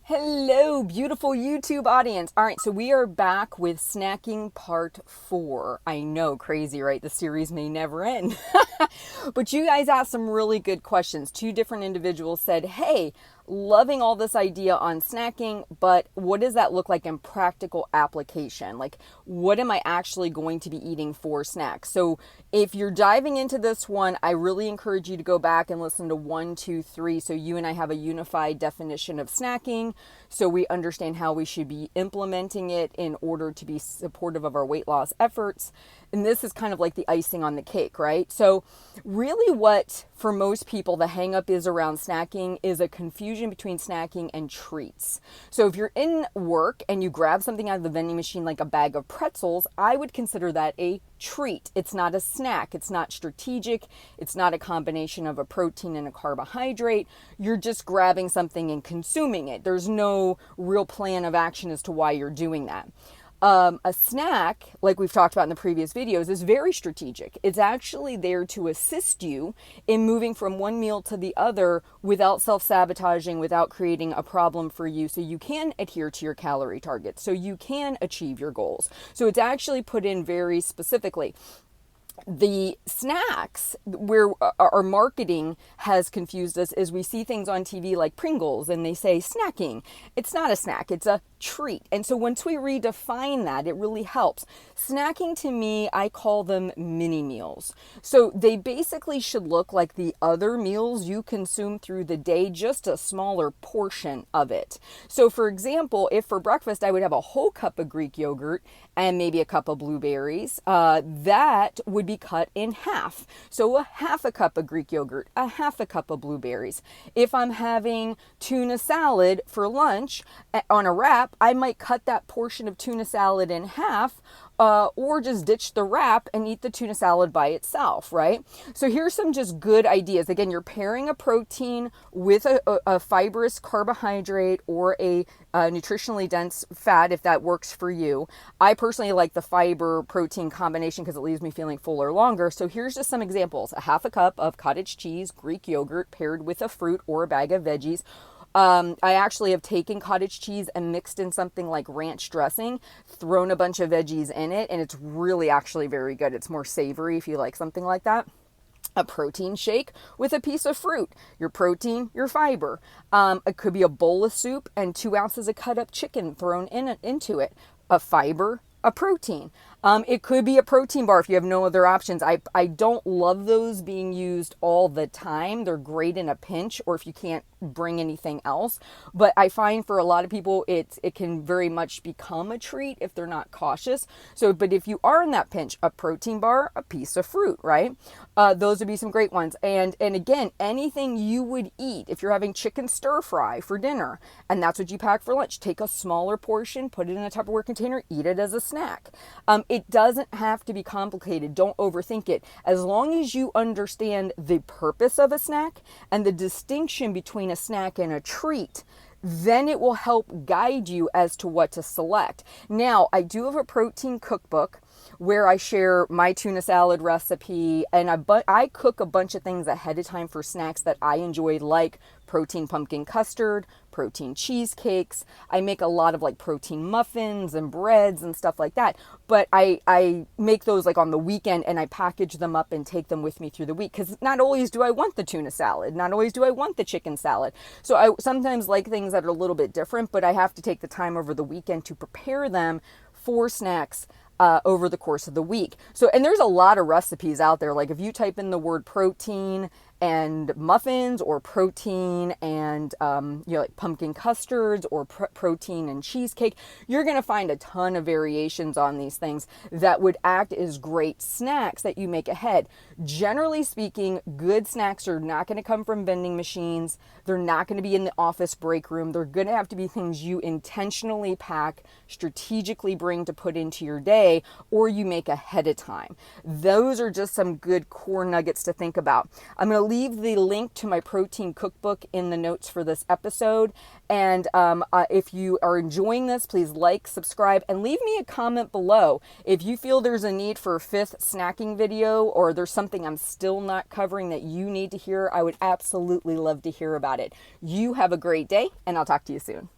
Hello, beautiful YouTube audience. All right, so we are back with snacking part 4. I know, crazy, right? The series may never end. But you guys asked some really good questions. Two different individuals said, hey, loving all this idea on snacking, but what does that look like in practical application? Like, what am I actually going to be eating for snacks? So if you're diving into this one, I really encourage you to go back and listen to 1, 2, 3. So you and I have a unified definition of snacking. So we understand how we should be implementing it in order to be supportive of our weight loss efforts. And this is kind of like the icing on the cake, right? So really what for most people the hang up is around snacking is a confusion between snacking and treats. So if you're in work and you grab something out of the vending machine like a bag of pretzels, I would consider that a treat. It's not a snack. It's not strategic. It's not a combination of a protein and a carbohydrate. You're just grabbing something and consuming it. There's no real plan of action as to why you're doing that. A snack, like we've talked about in the previous videos, is very strategic. It's actually there to assist you in moving from one meal to the other without self-sabotaging, without creating a problem for you, so you can adhere to your calorie targets, so you can achieve your goals. So it's actually put in very specifically. The snacks where our marketing has confused us is we see things on TV like Pringles and they say snacking. It's not a snack, it's a treat. And so once we redefine that, it really helps. Snacking to me, I call them mini meals. So they basically should look like the other meals you consume through the day, just a smaller portion of it. So for example, if for breakfast I would have a whole cup of Greek yogurt and maybe a cup of blueberries, that would be cut in half. So a half a cup of Greek yogurt, a half a cup of blueberries. If I'm having tuna salad for lunch on a wrap, I might cut that portion of tuna salad in half, or just ditch the wrap and eat the tuna salad by itself, right? So here's some just good ideas. Again, you're pairing a protein with a fibrous carbohydrate or a nutritionally dense fat if that works for you. I personally like the fiber protein combination because it leaves me feeling fuller longer. So here's just some examples. A half a cup of cottage cheese, Greek yogurt paired with a fruit or a bag of veggies. I actually have taken cottage cheese and mixed in something like ranch dressing, thrown a bunch of veggies in it, and it's really actually very good. It's more savory if you like something like that. A protein shake with a piece of fruit, your protein, your fiber. It could be a bowl of soup and 2 ounces of cut up chicken thrown into it. A fiber, a protein. It could be a protein bar if you have no other options. I don't love those being used all the time. They're great in a pinch or if you can't bring anything else. But I find for a lot of people, it can very much become a treat if they're not cautious. So, but if you are in that pinch, a protein bar, a piece of fruit, right? Those would be some great ones. And again, anything you would eat, if you're having chicken stir fry for dinner, and that's what you pack for lunch, take a smaller portion, put it in a Tupperware container, eat it as a snack. It doesn't have to be complicated. Don't overthink it. As long as you understand the purpose of a snack and the distinction between a snack and a treat, then it will help guide you as to what to select. Now, I do have a protein cookbook where I share my tuna salad recipe, and I cook a bunch of things ahead of time for snacks that I enjoy, like protein pumpkin custard, protein cheesecakes. I make a lot of like protein muffins and breads and stuff like that. But I make those like on the weekend and I package them up and take them with me through the week because not always do I want the tuna salad. Not always do I want the chicken salad. So I sometimes like things that are a little bit different, but I have to take the time over the weekend to prepare them for snacks over the course of the week. So, and there's a lot of recipes out there. Like if you type in the word protein and muffins or protein and, like pumpkin custards or protein and cheesecake, you're going to find a ton of variations on these things that would act as great snacks that you make ahead. Generally speaking, good snacks are not going to come from vending machines. They're not going to be in the office break room. They're going to have to be things you intentionally pack, strategically bring to put into your day, or you make ahead of time. Those are just some good core nuggets to think about. I'm going to leave the link to my protein cookbook in the notes for this episode. And if you are enjoying this, please like, subscribe, and leave me a comment below. If you feel there's a need for a 5th snacking video or there's something I'm still not covering that you need to hear, I would absolutely love to hear about it. You have a great day, and I'll talk to you soon.